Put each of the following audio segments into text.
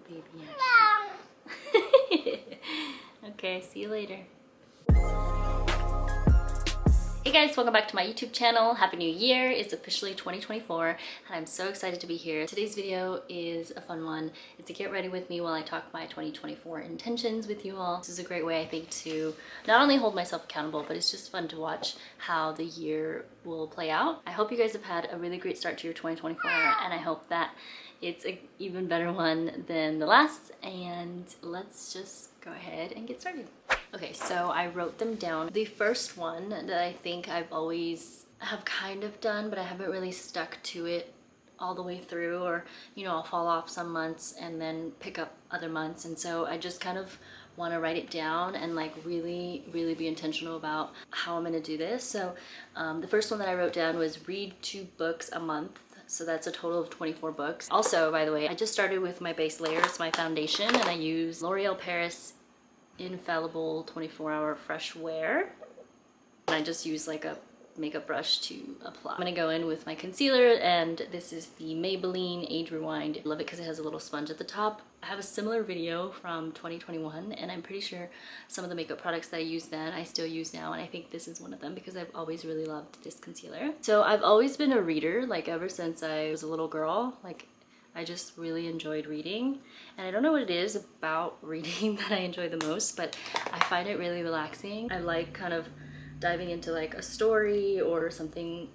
baby Ashley. Okay, see you later. Hey guys, welcome back to my YouTube channel. Happy New Year. It's officially 2024 and I'm so excited to be here. Today's video is a fun one. It's a get ready with me while I talk my 2024 intentions with you all. This is a great way, I think, to not only hold myself accountable, but it's just fun to watch how the year will play out. I hope you guys have had a really great start to your 2024 and I hope that it's an even better one than the last, and let's just go ahead and get started. Okay, so I wrote them down. The first one that I think I've always have kind of done, but I haven't really stuck to it all the way through, or you know, I'll fall off some months and then pick up other months, and so I just kind of want to write it down and like really be intentional about how I'm going to do this. So the first one that I wrote down was read 2 books a month. So that's a total of 24 books. Also, by the way, I just started with my base layers, my foundation, and I use L'Oreal Paris Infallible 24-Hour Fresh Wear. And I just use like a makeup brush to apply. I'm gonna go in with my concealer, and this is the Maybelline Age Rewind. I love it because it has a little sponge at the top. I have a similar video from 2021, and I'm pretty sure some of the makeup products that I used then I still use now, and I think this is one of them because I've always really loved this concealer. So I've always been a reader, like ever since I was a little girl. Like I just really enjoyed reading, and I don't know what it is about reading that I enjoy the most, but I find it really relaxing. I like kind of diving into like a story or something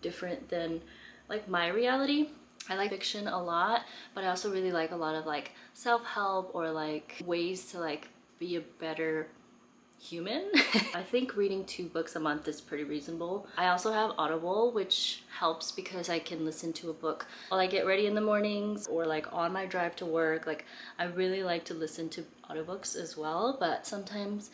different than like my reality. I like fiction a lot, but I also really like a lot of like self-help or like ways to like be a better human. I think reading 2 books a month is pretty reasonable. I also have Audible, which helps because I can listen to a book while I get ready in the mornings or like on my drive to work. Like I really like to listen to audiobooks as well, but sometimes,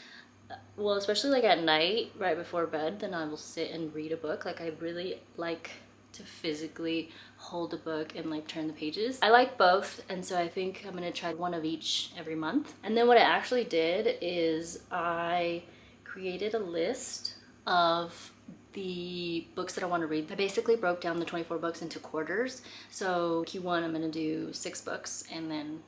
well, especially like at night right before bed, then I will sit and read a book. Like I really like to physically hold a book and like turn the pages. I like both, and so I think I'm gonna try one of each every month. And then what I actually did is I created a list of the books that I want to read. I basically broke down the 24 books into quarters. So Q1 I'm gonna do 6 books, and then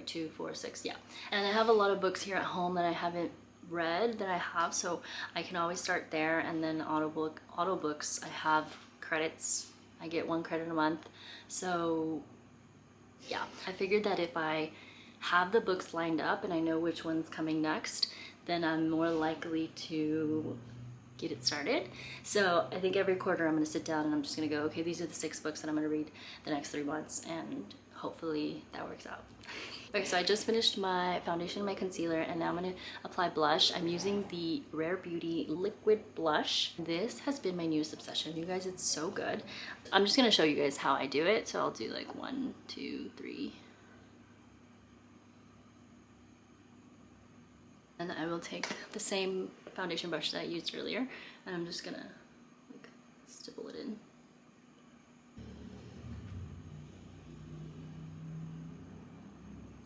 2, 4, 6, yeah. And I have a lot of books here at home that I haven't read that I have, so I can always start there. And then Audiobooks, I have credits. I get 1 credit a month. So yeah, I figured that if I have the books lined up and I know which one's coming next, then I'm more likely to get it started. So I think every quarter I'm gonna sit down and I'm just gonna go, okay, these are the 6 books that I'm gonna read the next 3 months, and hopefully that works out. Okay, so I just finished my foundation and my concealer, and now I'm gonna apply blush. I'm using the Rare Beauty Liquid Blush. This has been my newest obsession. You guys, it's so good. I'm just gonna show you guys how I do it. So I'll do like 1, 2, 3. And I will take the same foundation brush that I used earlier, and I'm just gonna like stipple it in.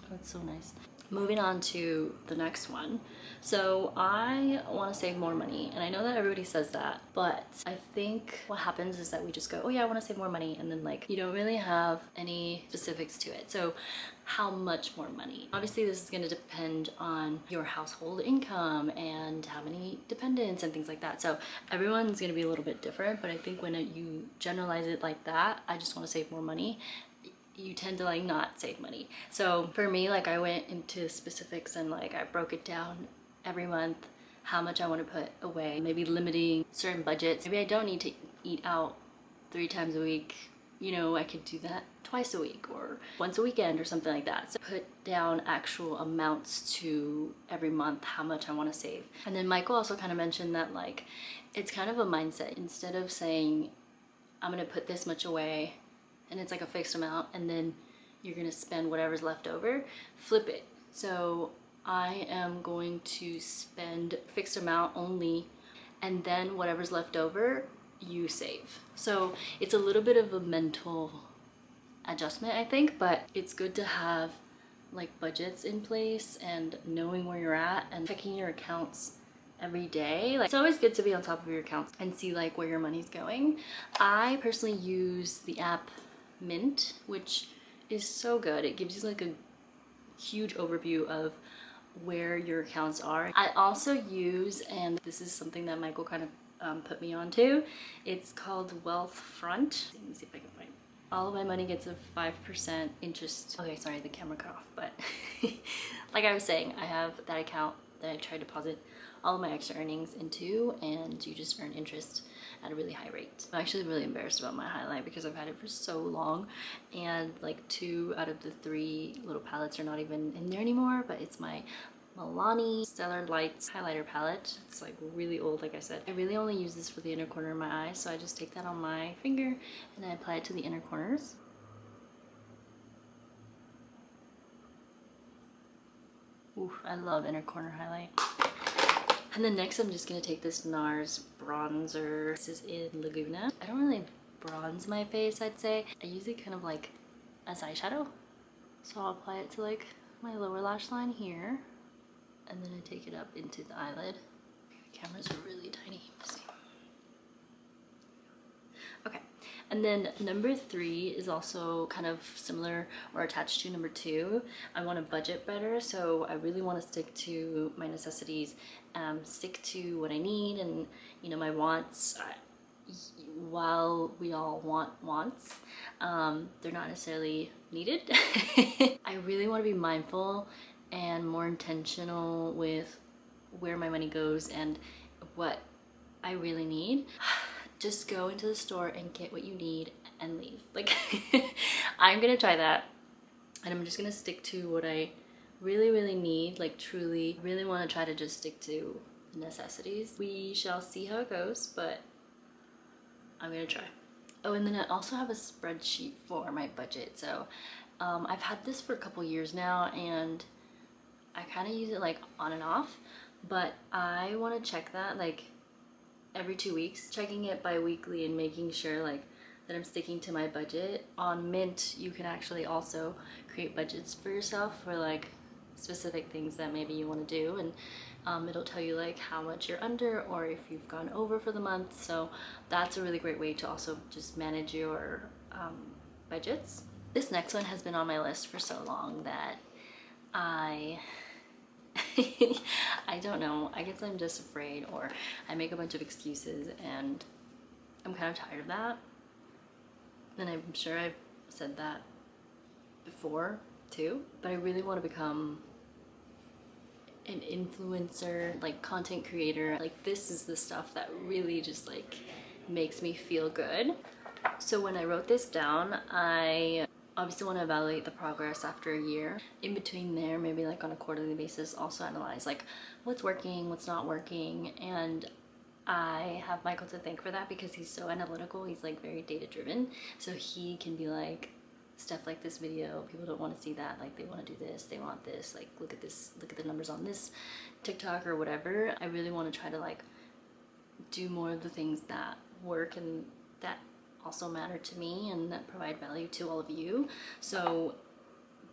That's so nice. Moving on to the next one. So I want to save more money, and I know that everybody says that, but I think what happens is that we just go, oh yeah, I want to save more money, and then like you don't really have any specifics to it. So how much more money? Obviously this is going to depend on your household income and how many dependents and things like that. So everyone's going to be a little bit different, but I think when you generalize it like that, I just want to save more money, you tend to like not save money. So for me, like I went into specifics and like I broke it down every month, how much I want to put away, maybe limiting certain budgets. Maybe I don't need to eat out 3 times a week. You know, I could do that twice a week or once a weekend or something like that. So put down actual amounts to every month, how much I want to save. And then Michael also kind of mentioned that like it's kind of a mindset. Instead of saying I'm gonna put this much away and it's like a fixed amount and then you're gonna spend whatever's left over, flip it. So I am going to spend a fixed amount only, and then whatever's left over you save. So it's a little bit of a mental adjustment, I think, but it's good to have like budgets in place and knowing where you're at and checking your accounts every day. Like, it's always good to be on top of your accounts and see like where your money's going. I personally use the app Mint, which is so good. It gives you like a huge overview of where your accounts are. I also use, and this is something that Michael kind of put me onto, it's called Wealthfront. Let me see if I can find it. All of my money gets a 5% interest. Okay, sorry, the camera cut off, but like I was saying, I have that account that I try to deposit all of my extra earnings into, and you just earn interest at a really high rate. I'm actually really embarrassed about my highlight because I've had it for so long, and like 2 out of the 3 little palettes are not even in there anymore, but it's my Milani Stellar Lights highlighter palette. It's like really old, like I said. I really only use this for the inner corner of my eye, so I just take that on my finger and I apply it to the inner corners. Ooh, I love inner corner highlight. And then next I'm just gonna take this NARS bronzer. This is in Laguna. I don't really bronze my face, I'd say. I use it kind of like as eyeshadow. So I'll apply it to like my lower lash line here. And then I take it up into the eyelid. The cameras are really tiny. Let's see. Okay, and then number 3 is also kind of similar or attached to number 2. I want to budget better, so I really want to stick to my necessities, stick to what I need, and you know, my wants. While we all want wants, they're not necessarily needed. I really want to be mindful and more intentional with where my money goes and what I really need. Just go into the store and get what you need and leave. Like, I'm gonna try that, and I'm just gonna stick to what I really need, like truly really want to try to just stick to the necessities. We shall see how it goes, but I'm gonna try. Oh, and then I also have a spreadsheet for my budget. So I've had this for a couple years now, and I kind of use it like on and off, but I want to check that like every 2 weeks, checking it bi-weekly and making sure like that I'm sticking to my budget. On Mint, you can actually also create budgets for yourself for like specific things that maybe you want to do, and it'll tell you like how much you're under or if you've gone over for the month. So that's a really great way to also just manage your budgets. This next one has been on my list for so long that I don't know, I guess I'm just afraid, or I make a bunch of excuses, and I'm kind of tired of that. And I'm sure I've said that before too, but I really want to become an influencer, like content creator. Like, this is the stuff that really just like makes me feel good. So when I wrote this down, I obviously want to evaluate the progress after a year. In between there, maybe like on a quarterly basis, also analyze like what's working, what's not working. And I have Michael to thank for that, because he's so analytical. He's like very data driven. So he can be like, Steph, like this video, people don't want to see that. Like, they want to do this, they want this. Like, look at this, look at the numbers on this TikTok or whatever. I really want to try to like do more of the things that work and that also matter to me and that provide value to all of you. So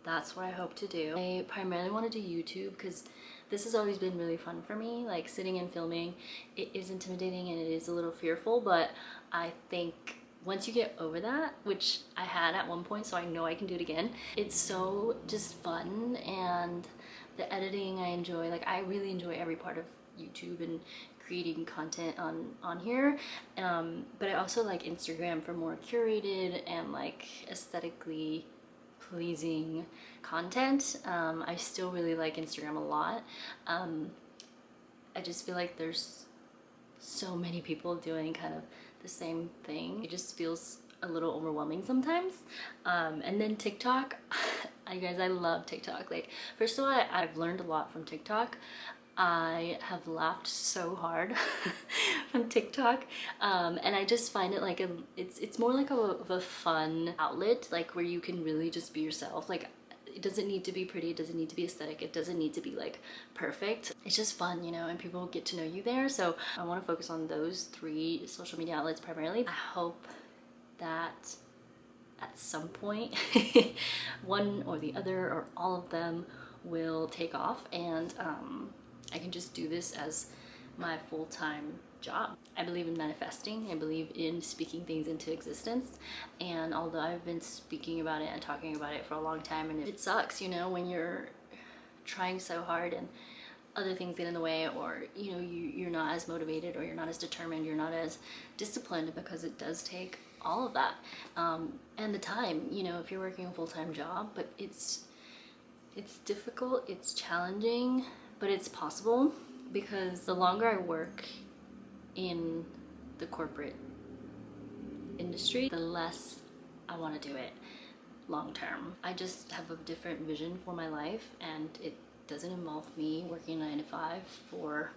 that's what I hope to do. I primarily want to do YouTube because this has always been really fun for me. Like, sitting and filming, it is intimidating and it is a little fearful, but I think once you get over that, which I had at one point, so I know I can do it again, it's so just fun. And the editing I enjoy. Like, I really enjoy every part of YouTube and creating content on here, but I also like Instagram for more curated and like aesthetically pleasing content. I still really like Instagram a lot. I just feel like there's so many people doing kind of the same thing. It just feels a little overwhelming sometimes. And then TikTok, you guys, I love TikTok. Like, first of all, I've learned a lot from TikTok. I have laughed so hard from TikTok, and I just find it like it's more like of a fun outlet, like where you can really just be yourself. Like, it doesn't need to be pretty, it doesn't need to be aesthetic, it doesn't need to be like perfect. It's just fun, you know, and people get to know you there. So I want to focus on those 3 social media outlets primarily. I hope that at some point one or the other or all of them will take off, and I can just do this as my full-time job. I believe in manifesting. I believe in speaking things into existence. And although I've been speaking about it and talking about it for a long time, and it sucks, you know, when you're trying so hard and other things get in the way, or you know, you're not as motivated, or you're not as determined, you're not as disciplined, because it does take all of that and the time, you know, if you're working a full-time job. But it's difficult, it's challenging, but it's possible, because the longer I work in the corporate industry, the less I want to do it long term. I just have a different vision for my life, and it doesn't involve me working 9 to 5 for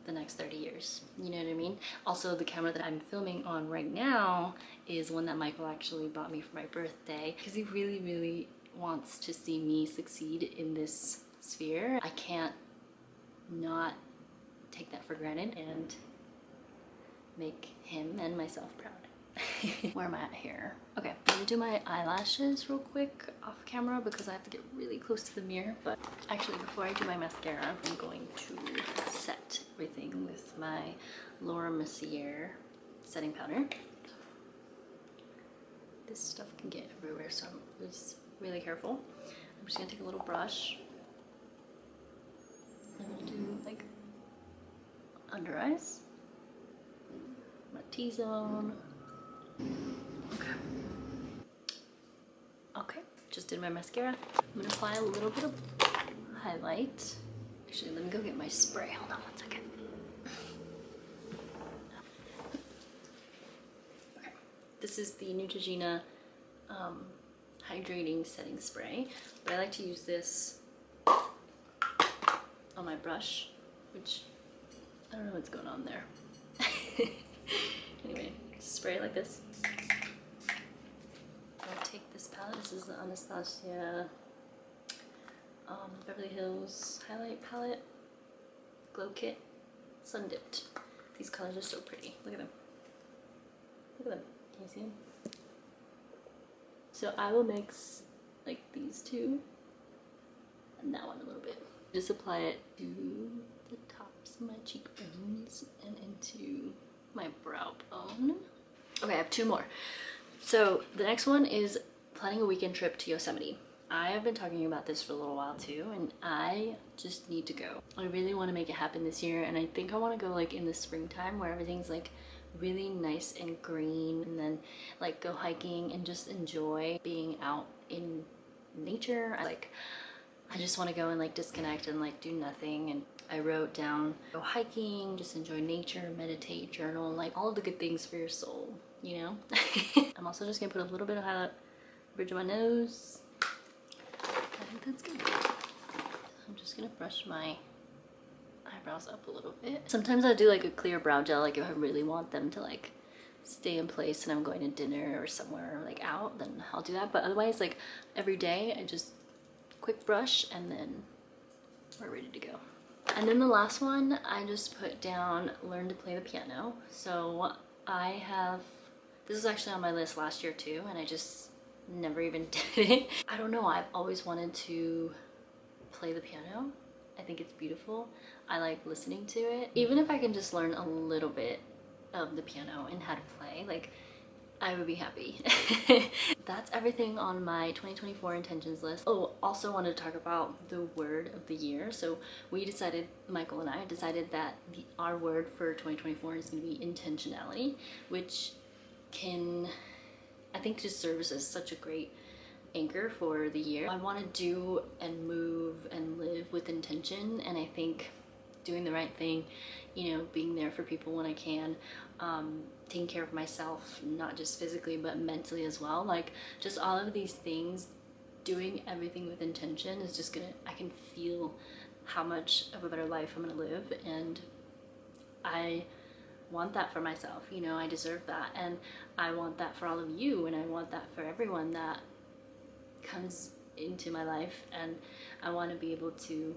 the next 30 years. You know what I mean? Also, the camera that I'm filming on right now is one that Michael actually bought me for my birthday, because he really, really wants to see me succeed in this sphere. I can't not take that for granted and make him and myself proud. Where am I at here? Okay, I'm gonna do my eyelashes real quick off camera because I have to get really close to the mirror. But actually, before I do my mascara, I'm going to set everything with my Laura Mercier setting powder. This stuff can get everywhere, so I'm just really careful. I'm just gonna take a little brush. I'm gonna do like under eyes, my T-zone. Okay, just did my mascara. I'm gonna apply a little bit of highlight. Actually, let me go get my spray. Hold on 1 second. Okay, this is the Neutrogena hydrating setting spray, but I like to use this on my brush, which I don't know what's going on there. Anyway, spray it like this. I'll take this palette. This is the Anastasia Beverly Hills highlight palette, Glow Kit, Sun Dipped. These colors are so pretty. Look at them. Look at them. Can you see them? So I will mix like these two and that one a little bit. Just apply it to the tops of my cheekbones and into my brow bone. Okay, I have 2 more. So the next one is planning a weekend trip to Yosemite. I have been talking about this for a little while too, and I just need to go. I really want to make it happen this year, and I think I want to go like in the springtime where everything's like really nice and green, and then like go hiking and just enjoy being out in nature. I just want to go and like disconnect and like do nothing. And I wrote down go hiking, just enjoy nature, meditate, journal, like all of the good things for your soul, you know? I'm also just gonna put a little bit of highlight bridge of my nose. I think that's good. I'm just gonna brush my eyebrows up a little bit. Sometimes I do like a clear brow gel, like if I really want them to like stay in place and I'm going to dinner or somewhere like out, then I'll do that. But otherwise, like every day, I just quick brush and then we're ready to go. And then the last one, I just put down learn to play the piano. So this was actually on my list last year too, and I just never even did it. I don't know, I've always wanted to play the piano. I think it's beautiful. I like listening to it. Even if I can just learn a little bit of the piano and how to play, like I would be happy. That's everything on my 2024 intentions list. Oh, also wanted to talk about the word of the year. So we decided, Michael and I decided that our word for 2024 is going to be intentionality, which can, I think, just serves as such a great anchor for the year. I want to do and move and live with intention, and I think doing the right thing, you know, being there for people when I can, taking care of myself, not just physically but mentally as well, like just all of these things, doing everything with intention is just gonna, I can feel how much of a better life I'm gonna live, and I want that for myself, you know, I deserve that, and I want that for all of you, and I want that for everyone that comes into my life, and I want to be able to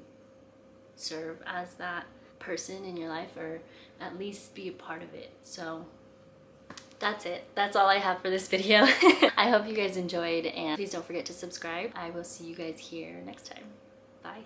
serve as that person in your life, or at least be a part of it. So that's it. That's all I have for this video. I hope you guys enjoyed, and please don't forget to subscribe. I will see you guys here next time. Bye.